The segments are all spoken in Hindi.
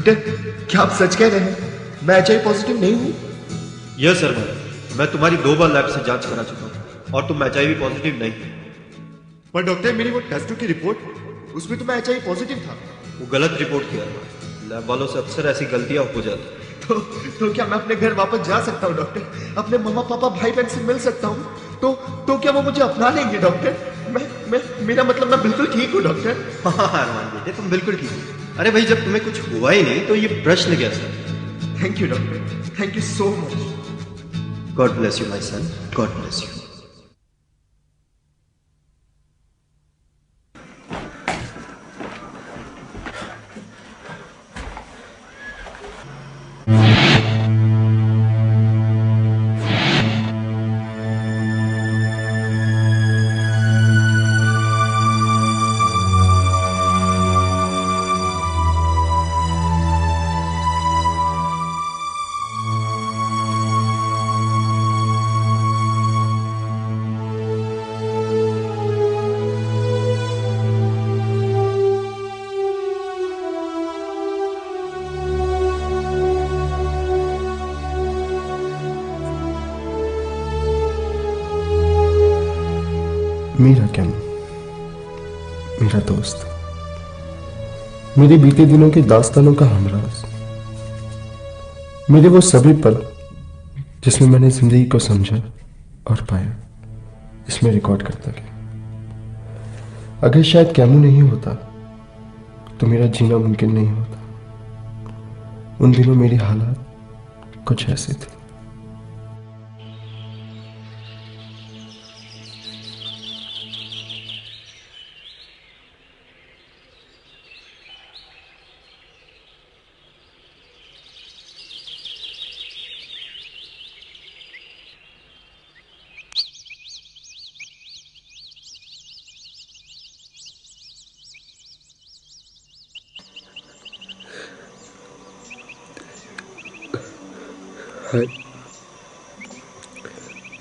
डॉक्टर, क्या आप सच कह रहे हैं? मैं एचआईवी पॉजिटिव नहीं हूँ? यस सर, मैं तुम्हारी 2 बार लैब से जांच करा चुका हूँ और तुम एचआईवी पॉजिटिव नहीं हो। पर डॉक्टर, मेरी वो टेस्टों की रिपोर्ट, उसमें तो मैं एचआईवी पॉजिटिव था। वो गलत रिपोर्ट किया है। लैब वालों से अक्सर ऐसी गलतियां हो जाती हैं। तो क्या मैं अपने घर वापस जा सकता हूँ डॉक्टर? अपने मम्मा पापा भाई बहन से मिल सकता हूँ? तो क्या वो मुझे अपना लेंगे डॉक्टर? मेरा मतलब मैं बिल्कुल ठीक हूँ डॉक्टर। हाँ अरमान बेटे, तुम बिल्कुल ठीक हो। अरे भाई, जब तुम्हें कुछ हुआ ही नहीं तो ये प्रश्न कैसा? Thank you doctor, thank you so much. God bless you my son, God bless you. Meera कैम, मेरा दोस्त, मेरे बीते दिनों की दास्तानों का हमराज, मेरे वो सभी पल जिसमें मैंने जिंदगी को समझा और पाया, इसमें रिकॉर्ड करता गया। अगर शायद कैमू नहीं होता तो मेरा जीना मुमकिन नहीं होता। उन दिनों मेरी हालात कुछ ऐसे थे। हाय,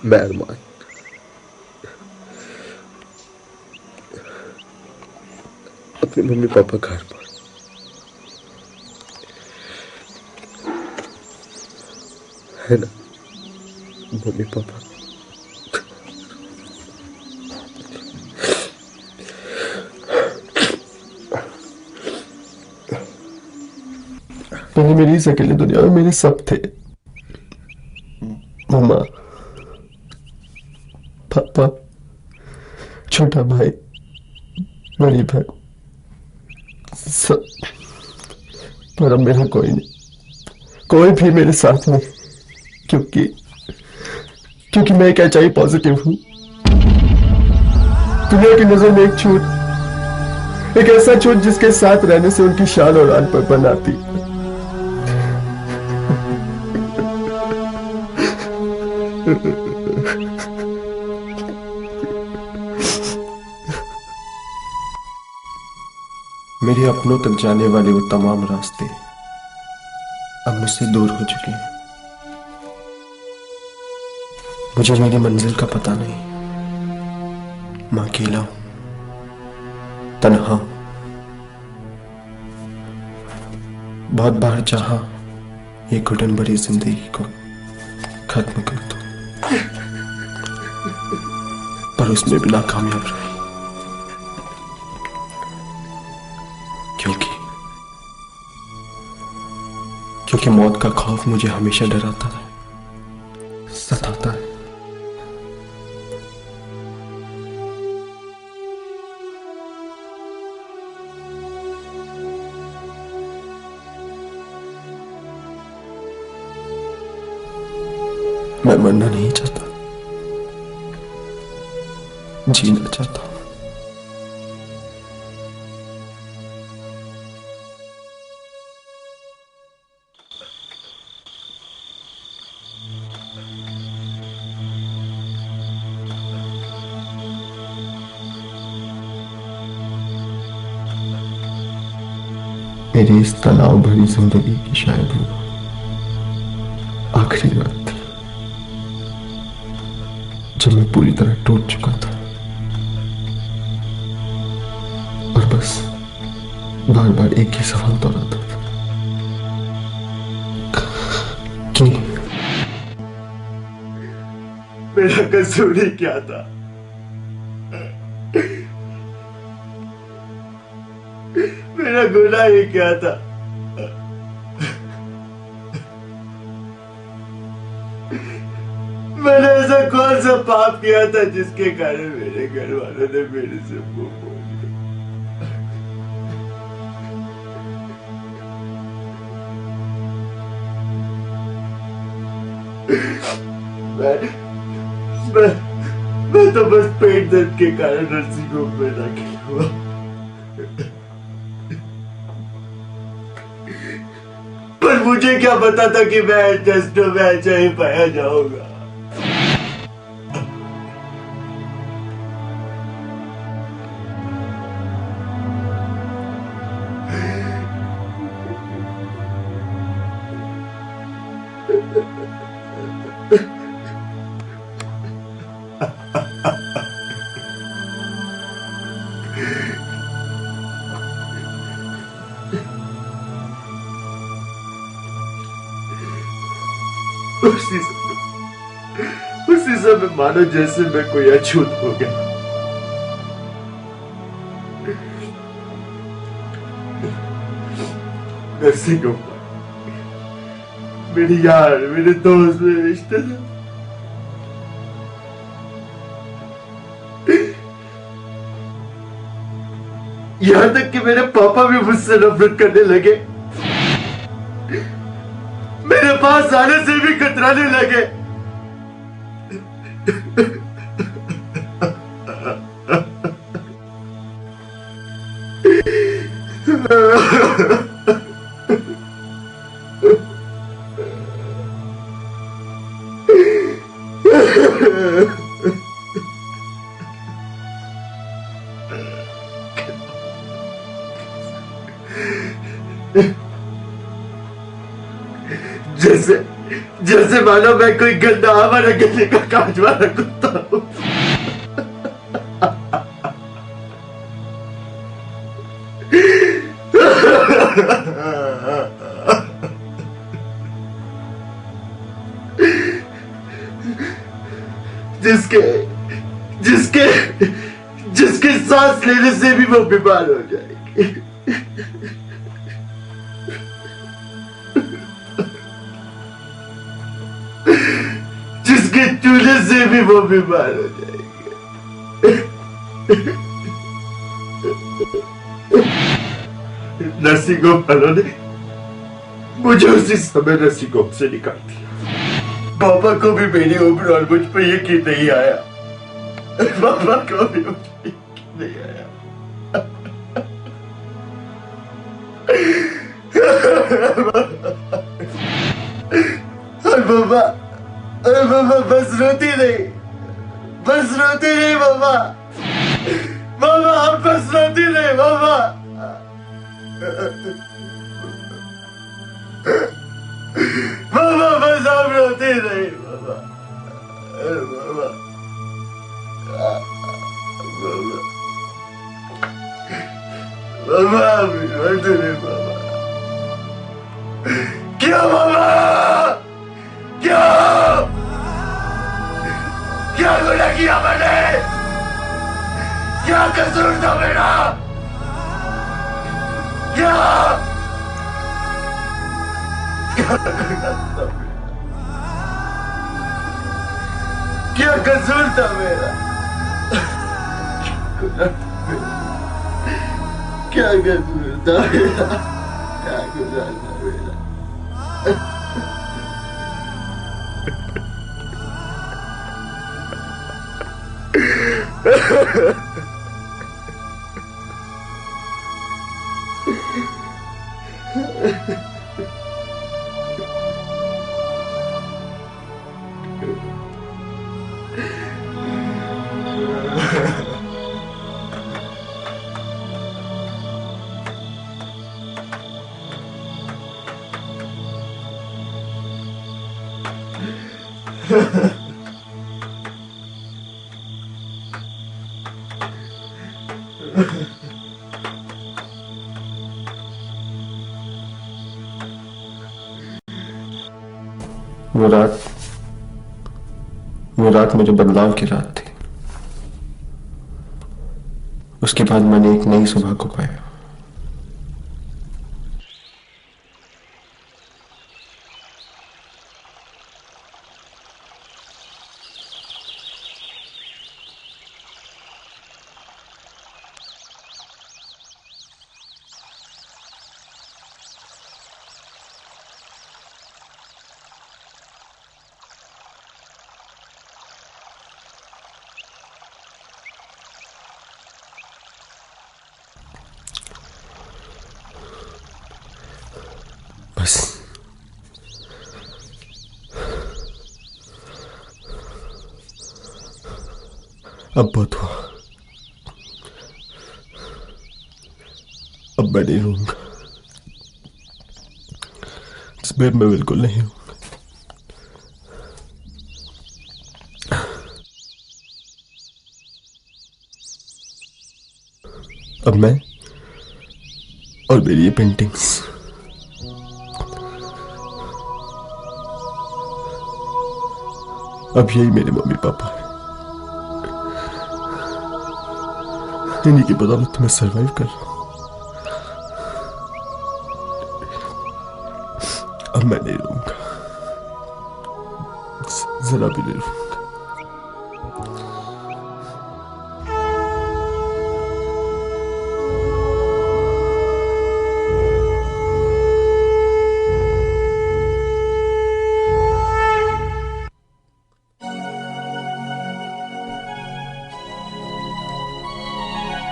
मैं अरमान। अपने मम्मी पापा घर पर है ना? मम्मी पापा पहले मेरी इस अकेले दुनिया में मेरे सब थे। मम्मा, पापा, छोटा भाई, बड़ी बहन, सब। पर अब मेरा कोई नहीं, कोई भी मेरे साथ नहीं, क्योंकि मैं एक एचआईवी पॉजिटिव हूं। दुनिया की नजर में एक छूट, एक ऐसा छूट जिसके साथ रहने से उनकी शान और आन पर बनाती। मेरे अपनों तक जाने वाले वो तमाम रास्ते अब मुझसे दूर हो चुके हैं। मुझे मेरी मंजिल का पता नहीं। मैं अकेला हूं, तन्हा हूं। बहुत बार चाहा ये घुटन भरी जिंदगी को खत्म कर दूं, पर उसमें भी नाकामयाब रही। क्योंकि मौत का खौफ मुझे हमेशा डराता है, सताता है। मैं मरना नहीं चाहता, जीना चाहता हूं। मेरी इस तनाव भरी जिंदगी की शायद वो आखिरी रात थी जब मैं पूरी तरह टूट चुका था और बस बार बार एक ही सवाल दोहराता था। मेरा कसूर ही क्या था? मेरा गुनाह ही क्या था? मैंने ऐसा कौन सा पाप किया था जिसके कारण मेरे घर वालों ने मेरे से मुंह मोड़ लिया? मैं मैं तो बस पेट दर्द के कारण नर्सिंग होम में दाखिल हुआ। पर मुझे क्या पता था कि मैं टेस्ट में अच्छा ही पाया जाऊंगा। उसी समय मानो जैसे मैं कोई अछूत हो गया। नर्सिंग होम मेरे यार, मेरे दोस्त, मेरे रिश्तेदार, यहां तक कि मेरे पापा भी मुझसे नफरत करने लगे, मेरे पास आने से भी कतराने लगे। जैसे जैसे मानो मैं कोई गंदा आवारा गले का कांच वाला कुत्ता हूं। जिसके जिसके जिसके सांस लेने से भी वो बीमार हो जाएगी। जिसके चूल्हे से भी वो बीमार हो जाएगी। नर्सिंग होम वालों ने मुझे उसी समय नर्सिंग होम से निकाल दिया। पापा को भी मेरी उम्र और मुझ पर यकीन नहीं आया। पापा को भी मुझ पर यकीन नहीं आया। और बाबा बस रोती नहीं, बस रोती नहीं बाबा, बाबा आप बस रोती नहीं बाबा। बाबा बस आप रोती नहीं बाबा, बाबा, बाबा आप रोती नहीं बाबा। क्यों बाबा, क्यों, क्या गुनाह किया मैंने? क्या कसूर था मेरा? क्या क्या कसूर था मेरा? क्या कसूर था मेरा? क्या गुनाह था मेरा? वो रात वो रात मुझे बदलाव की रात थी। उसके बाद मैंने एक नई सुबह को पाया। बस अब बहुत हुआ। अब मैं नहीं रहूंगा इस बेड में, बिल्कुल नहीं हूं। अब मैं और मेरी ये पेंटिंग्स, अब यही मेरे मम्मी पापा है। इन्हीं की बदौलत मैं सरवाइव कर रहा हूं। अब मैं नहीं रहूंगा, जरा भी नहीं रहूंगा।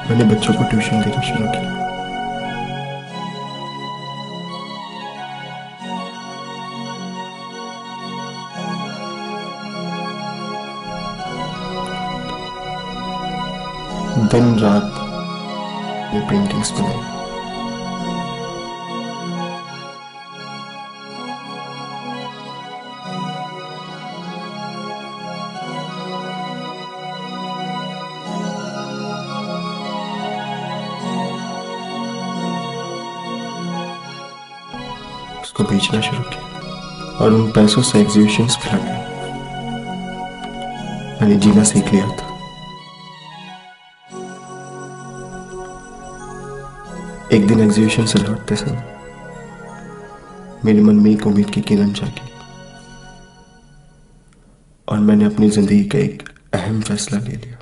मैंने बच्चों को ट्यूशन देना शुरू किया। दिन रात ये पेंटिंग्स बनाई। उसको बेचना शुरू किया और उन पैसों से एग्जीबिशंस भी लगाए। मैंने जीना सीख लिया था। एक दिन एग्जीबिशन से लौटते समय मेरे मन में एक उम्मीद की किरण जागी और मैंने अपनी जिंदगी का एक अहम फैसला ले लिया।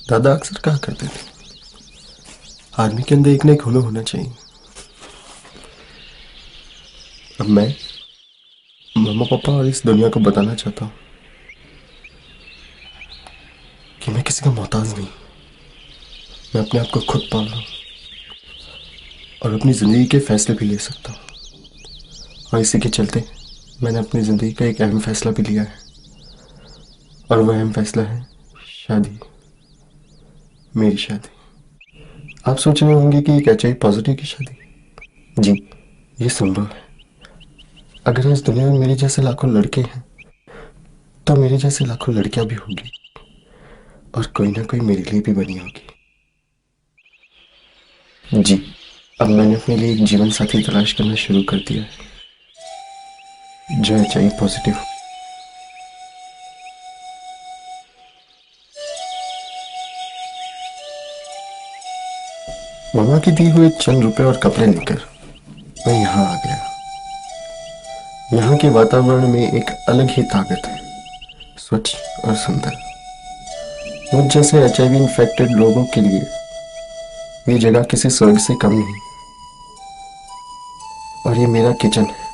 दादा अक्सर कहा करते थे, आदमी के अंदर एक ना एक हुनर होना चाहिए। अब मैं मम्मा पापा और इस दुनिया को बताना चाहता हूँ कि मैं किसी का मोहताज नहीं। मैं अपने आप को खुद पाल रहा हूँ और अपनी जिंदगी के फैसले भी ले सकता हूँ। और इसी के चलते मैंने अपनी जिंदगी का एक अहम फैसला भी लिया है और वह अहम फैसला है शादी, मेरी शादी। आप सोच रहे होंगे कि एक HIV पॉजिटिव की शादी। जी, ये संभव है। अगर इस दुनिया में मेरे जैसे लाखों लड़के हैं तो मेरे जैसे लाखों लड़कियां भी होंगी और कोई ना कोई मेरे लिए भी बनी होगी। जी, अब मैंने अपने लिए एक जीवन साथी तलाश करना शुरू कर दिया है जो HIV पॉजिटिव हो। मामा की दी हुए चंद रुपए और कपड़े लेकर मैं यहाँ आ गया। यहाँ के वातावरण में एक अलग ही ताकत है, स्वच्छ और सुंदर। मुझ जैसे HIV इन्फेक्टेड लोगों के लिए ये जगह किसी स्वर्ग से कम नहीं। और ये मेरा किचन है।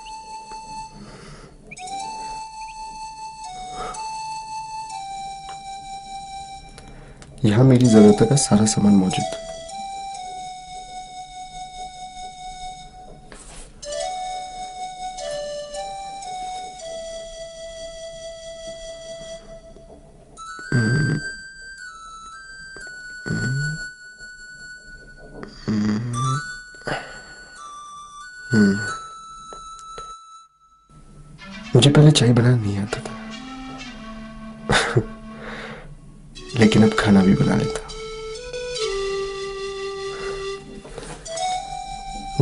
यहाँ मेरी जरूरत का सारा सामान मौजूद है। मुझे पहले चाय बनाना नहीं आता था, लेकिन अब खाना भी बना लेता।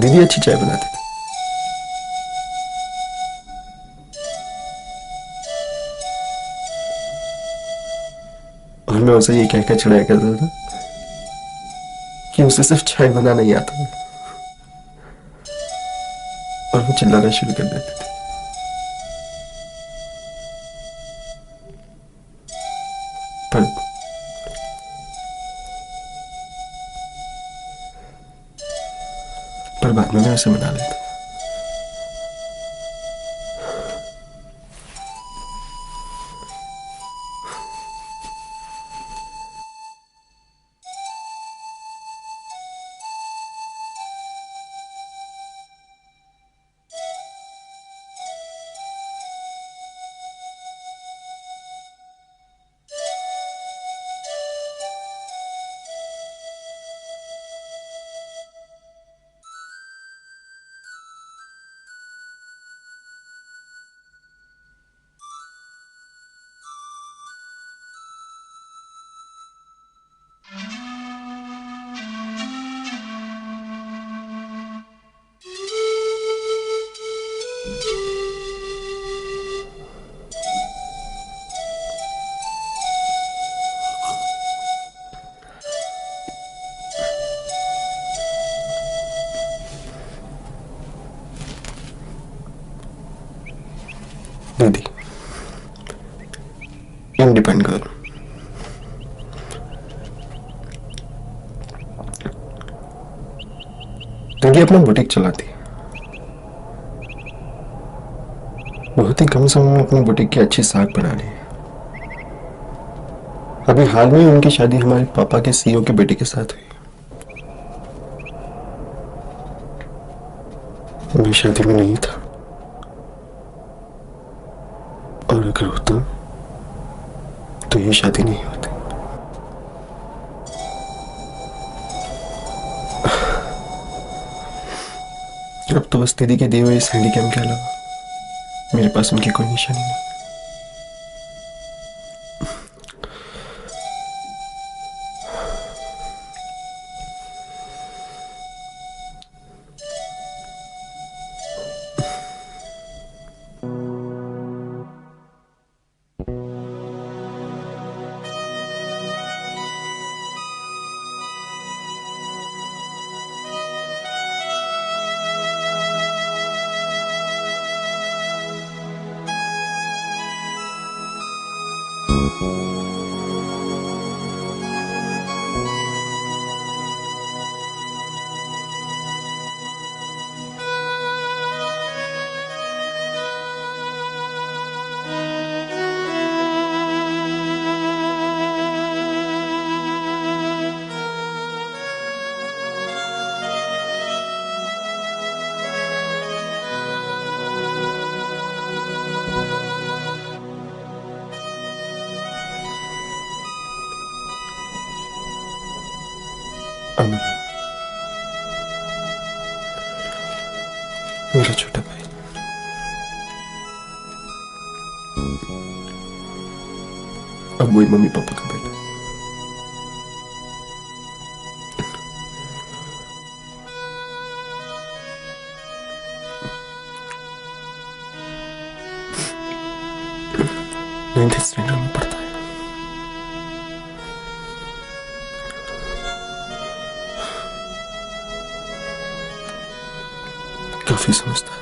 दीदी अच्छी चाय बनाती थी। और मैं उसे ये कहकर चिढ़ाया करता था कि उसे सिर्फ चाय बनाना ही आता है, और वो चिल्लाना शुरू कर देती थी। पर बाद में मैं उसे मना लेता। दीदी, इंडिपेंडेंट गर्ल, दीदी अपना बुटीक चलाती है। बहुत ही कम समय में अपनी बुटीक की अच्छी साख बना ली है। अभी हाल में उनकी शादी हमारे पापा के सीईओ के बेटे के साथ हुई। मैं शादी में नहीं था, और अगर होता तो ये शादी नहीं होती। अब तो बस दीदी के दिए हुए इस हैंडीकैम के अलावा मेरे पास उनकी कोई निशानी नहीं। अमन, मेरा छोटा भाई, अब वही मम्मी पापा का बेटा। नाइन्थ स्टैंडर्ड में पढ़ता है। काफी समझता है।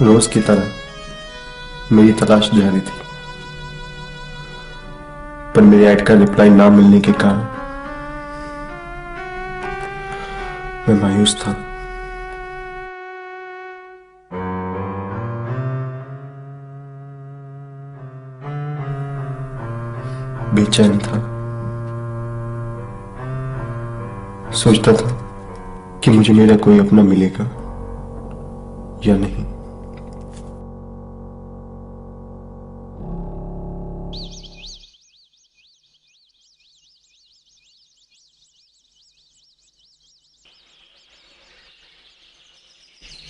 रोज की तरह मेरी तलाश जारी थी, पर मेरी ऐड का रिप्लाई ना मिलने के कारण मैं मायूस था। बेचैन था। सोचता था कि मुझे मेरा कोई अपना मिलेगा या नहीं।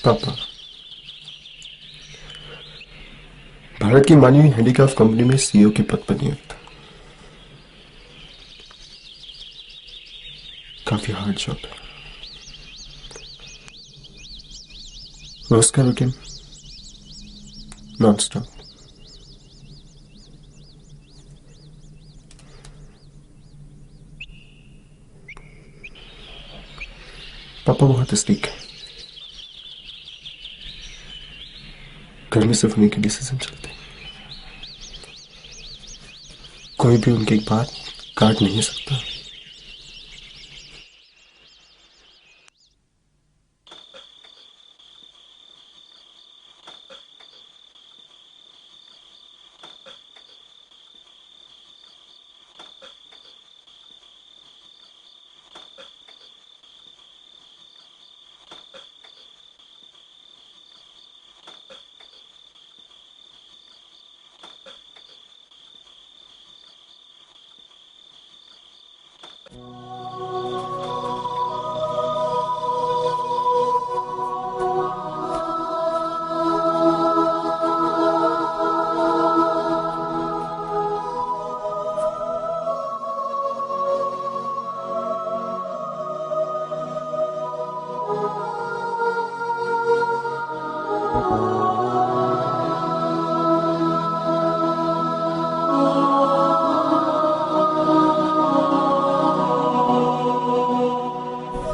पापा भारत की मानवीय हैंडीक्राफ्ट कंपनी में सीईओ के पद पर नियुक्त। काफी हार्ड जॉब है। रोज का रूटीन नॉन स्टॉप। पापा बहुत स्ट्रिक्ट है। घर में सिर्फ उन्हीं के डिसीजन चलते हैं। कोई भी उनकी एक बात काट नहीं सकता।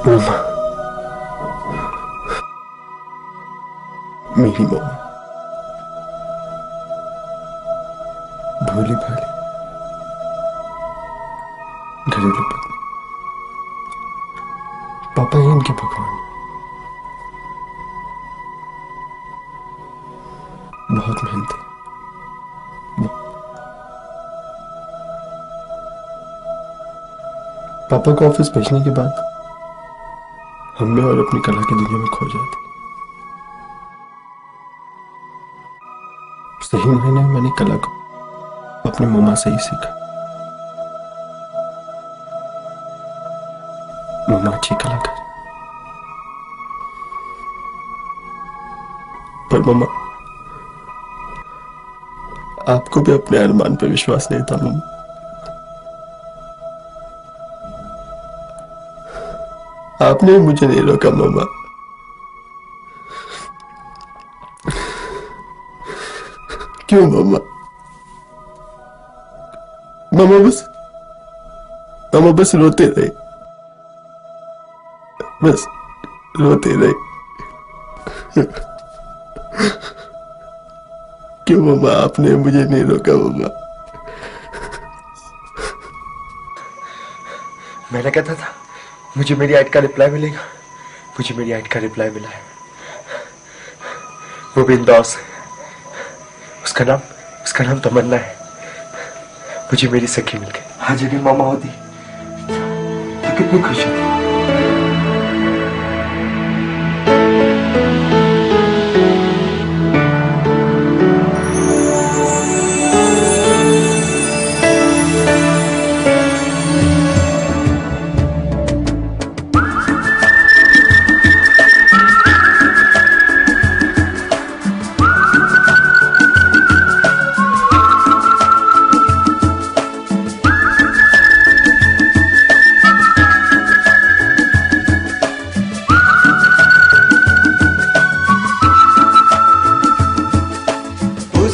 मम्मा, मेरी मम्मा भोली भाली घरेलू पत्नी। पापा ही इनके भगवान। बहुत मेहनती। पापा को ऑफिस भेजने के बाद हमने और अपनी कला की दुनिया में खो जाते। सही मायने में मैंने कला को अपनी मम्मा से ही सीखा। मम्मा अच्छी कलाकार, पर मम्मा आपको भी अपने अरमान पे विश्वास नहीं था मम्मा। आपने मुझे नहीं रोका मम्मा। क्यों मम्मा? मम्मा बस रोते रहे, बस रोते रहे। क्यों मम्मा आपने मुझे नहीं रोका मम्मा? मैंने कहता था मुझे मेरी ऐड का रिप्लाई मिलेगा। मुझे मेरी ऐड का रिप्लाई मिला है, वो भी इंदौर से। उसका नाम तमन्ना है। मुझे मेरी सखी मिल गई। आज अगर मामा होती तो कितनी खुश होती।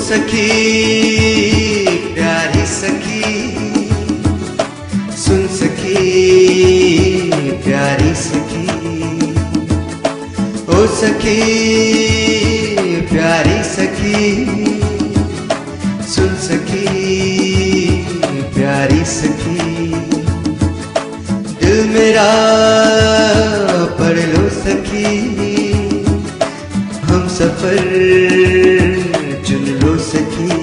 सखी प्यारी सखी, सुन सखी प्यारी सखी। ओ सखी प्यारी सखी, सुन सखी प्यारी सखी। दिल मेरा पढ़ लो सखी, हम सफर चुन लो सखी।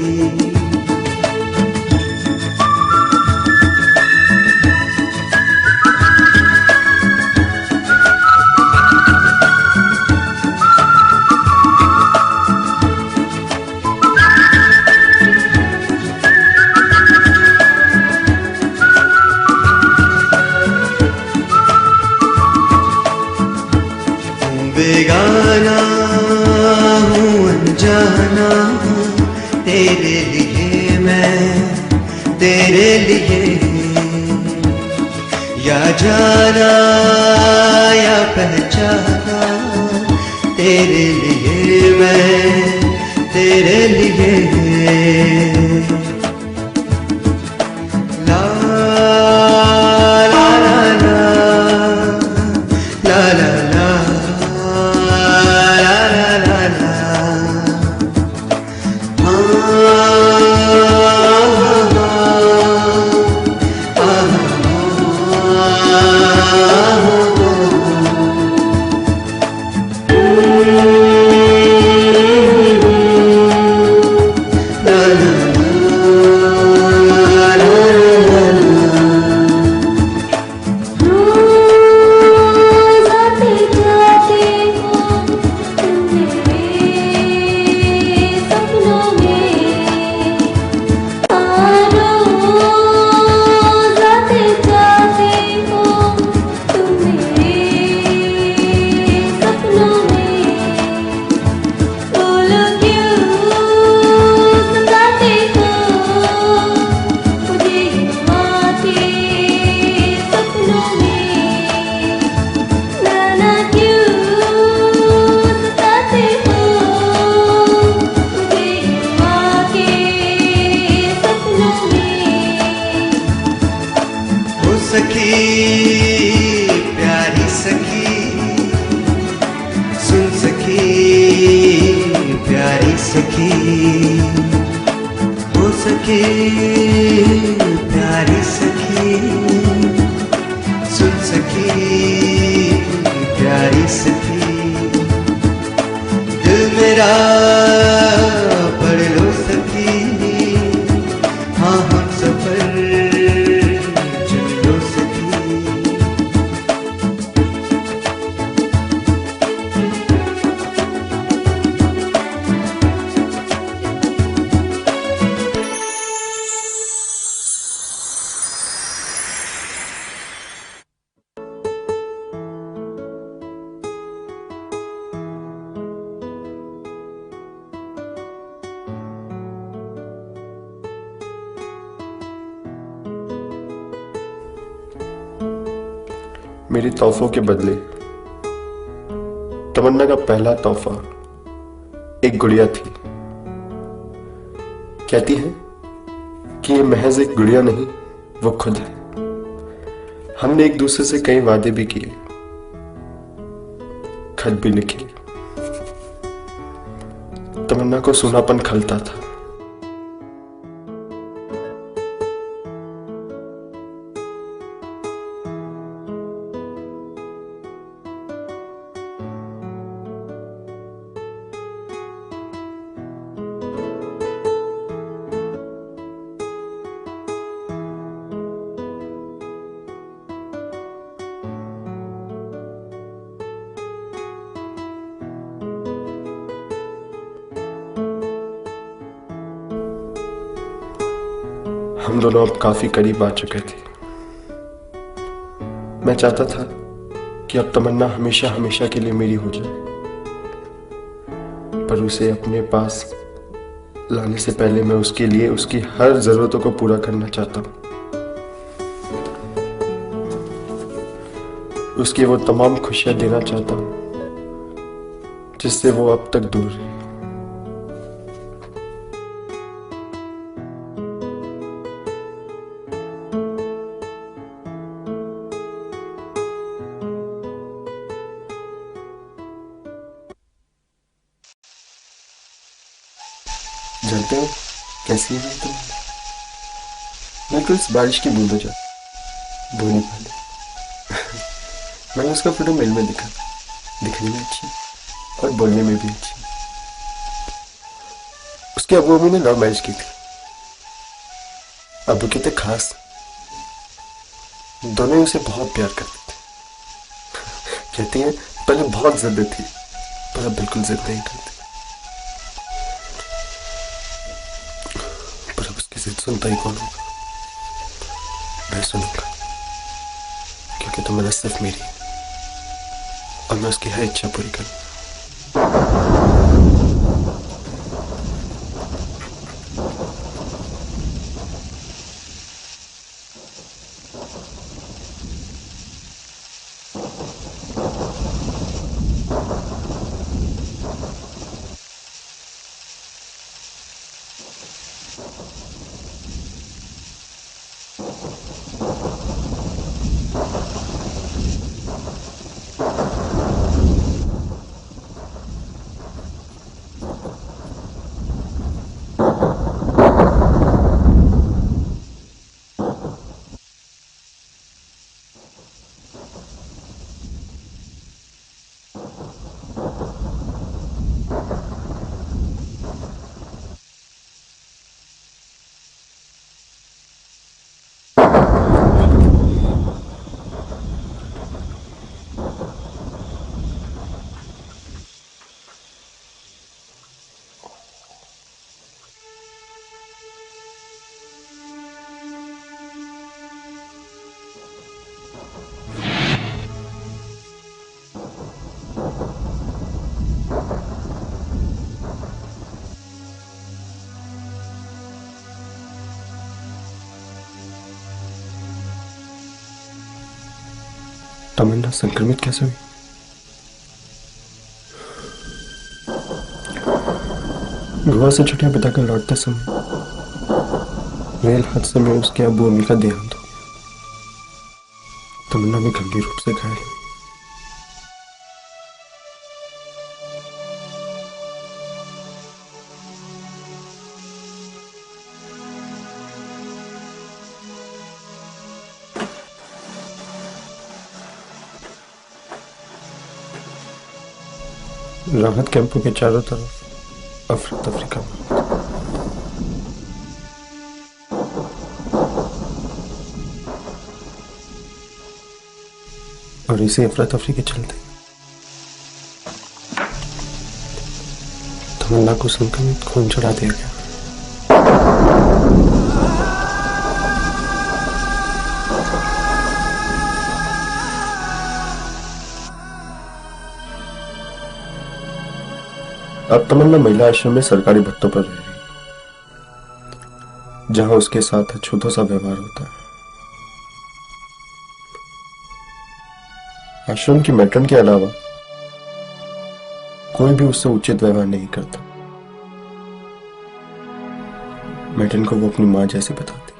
बेगाना हूँ, अनजाना हूँ तेरे लिए मैं, तेरे लिए। या जाना या पहचाना तेरे लिए मैं, तेरे लिए। ला ला ला ला ला ला ला ला ला ला। सखी प्यारी सखी, सुन सखी प्यारी सखी, हो सके प्यारी सखी, सुन सखी प्यारी सखी। दिल मेरा पढ़ लो सखी, हाँ हम सफर मेरी तोहफों के बदले तमन्ना का पहला तोहफा एक गुड़िया थी। कहती है कि ये महज एक गुड़िया नहीं, वो खुद है। हमने एक दूसरे से कई वादे भी किए, खत भी लिखे। तमन्ना को सूनापन खलता था। हम दोनों अब काफी करीब आ चुके थे। मैं चाहता था कि अब तमन्ना हमेशा हमेशा के लिए मेरी हो जाए, पर उसे अपने पास लाने से पहले मैं उसके लिए उसकी हर जरूरतों को पूरा करना चाहता हूं। उसकी वो तमाम खुशियां देना चाहता हूं जिससे वो अब तक दूर है। जानते हो कैसी है तुम? मैं तो इस बारिश की बूंदों जा धोने वाले। मैंने उसका फोटो मेल में देखा, दिखने में अच्छी और बोलने में भी अच्छी। उसके अबू अम्मी ने लव मैरिज की थी। अबू के थे खास, दोनों ही उसे बहुत प्यार करते थे। कहती हैं पहले बहुत जिद थी, पर अब बिल्कुल जिद नहीं करती। जिद सुनता ही कौन होगा? मैं सुनूंगा, क्योंकि तमन्ना सिर्फ मेरी है और मैं उसकी हर इच्छा पूरी करूँ। तमन्ना संक्रमित कैसे हुई? गोवा से छुट्टियां बिताकर लौटते समय रेल हादसे में उसके अबू अम्मी का देहांत हो गया। तमन्ना भी गंभीर रूप से घायल हुई। राहत कैंपों के चारों तरफ अफरा तफरी का माहौल। और इसी अफरा तफरी के चलते तमन्ना को संक्रमित खून चढ़ा दिया गया। अब तमन्ना महिला आश्रम में सरकारी भत्तों पर रह रही, जहां उसके साथ अछूतों सा व्यवहार होता है। आश्रम की मैट्रन के अलावा कोई भी उससे उचित व्यवहार नहीं करता। मैट्रन को वो अपनी मां जैसी बताती।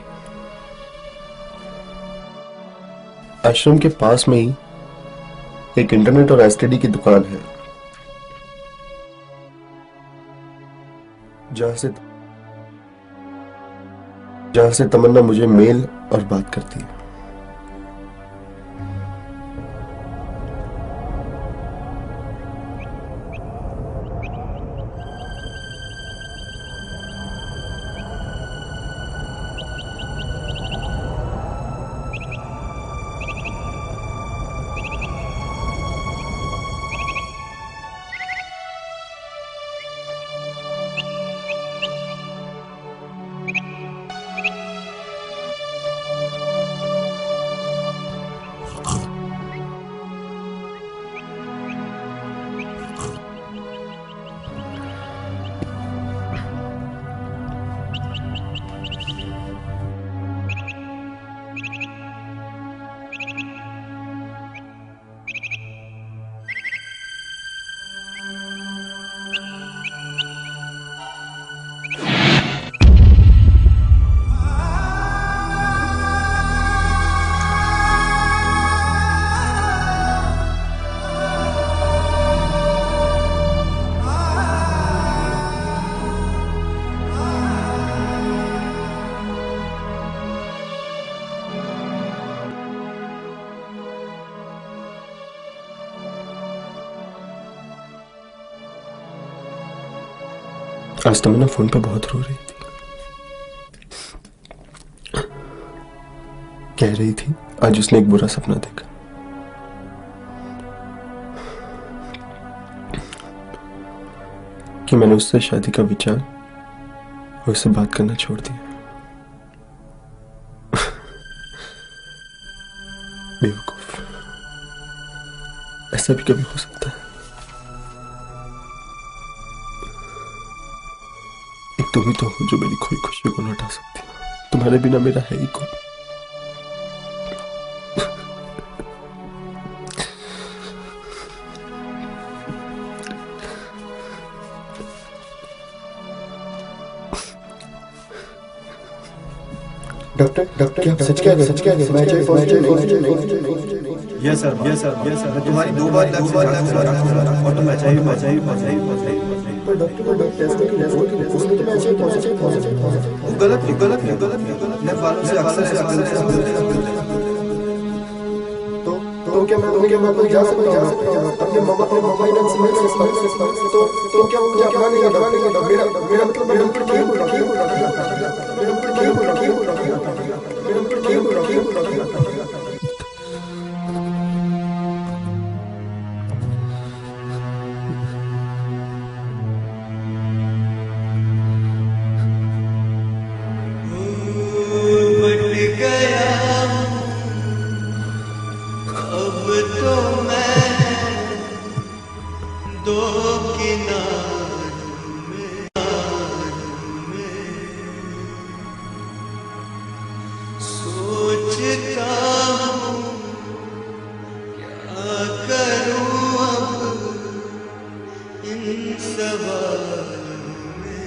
आश्रम के पास में ही एक इंटरनेट और एसटीडी की दुकान है, जहां से तमन्ना मुझे मेल और बात करती है। आज तमन्ना फोन पे बहुत रो रही थी। कह रही थी आज उसने एक बुरा सपना देखा। कि मैंने उससे शादी का विचार और उससे बात करना छोड़ दिया। बेवकूफ। ऐसा भी कभी हो सकता है। एक तुम ही तो हो जो मेरी खोई खुशियों को लौटा सकती हो। तुम्हारे बिना मेरा है ही कौन। डॉक्टर क्या सच क्या मैं जो पॉजिटिव यस सर मैं तुम्हारी 2 बार लैब से जांच करा रहा हूं और तुम HIV पर डॉक्टर टेस्ट की रिपोर्ट उसमें तो मैं ऐसे पॉजिटिव गलत लैब वालों से अक्सर तो क्या मैं कोई जा सकता हूं अपने मम्मा फाइनेंस से मिल सकता हूं। तो क्या मुझे अपना नहीं लगा मेरा मतलब मैं डॉक्टर ठीक हूं। बट गया अब तो मैं दो किनारों में सोचता हूँ क्या करूँ अब इन सवालों में।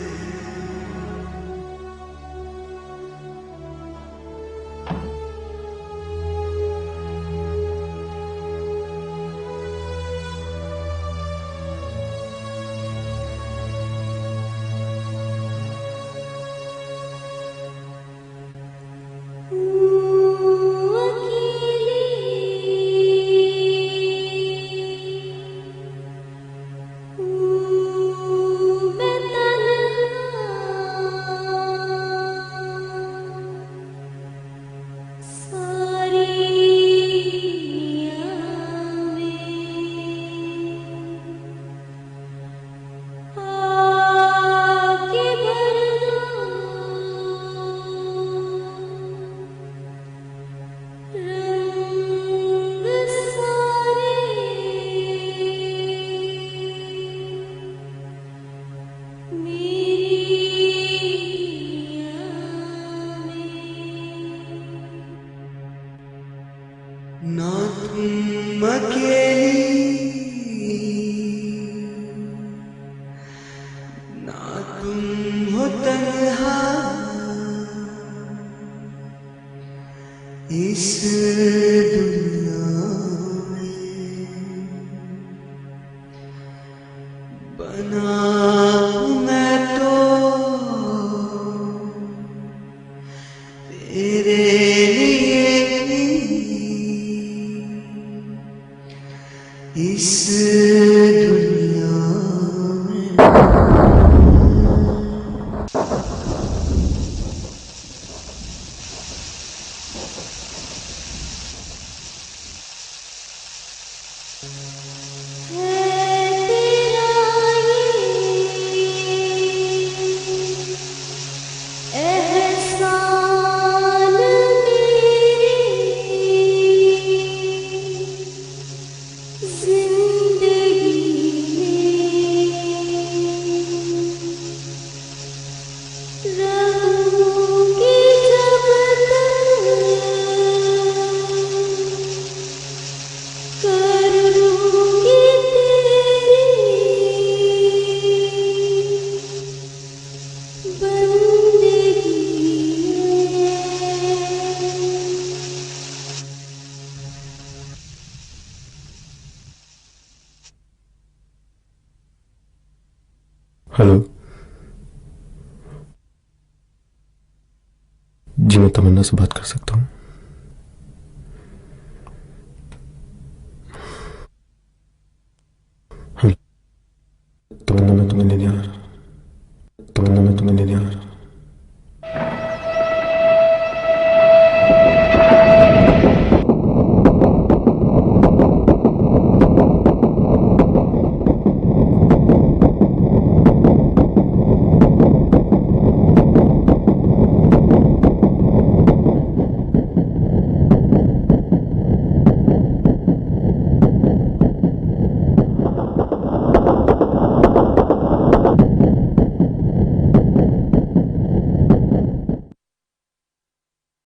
ना तुम अकेली ना तुम हो तन्हा इस दुनिया में बना मैं तो तेरे लिए इस दुनिया में। हेलो जी, मैं तमन्ना से बात कर सकता हूँ?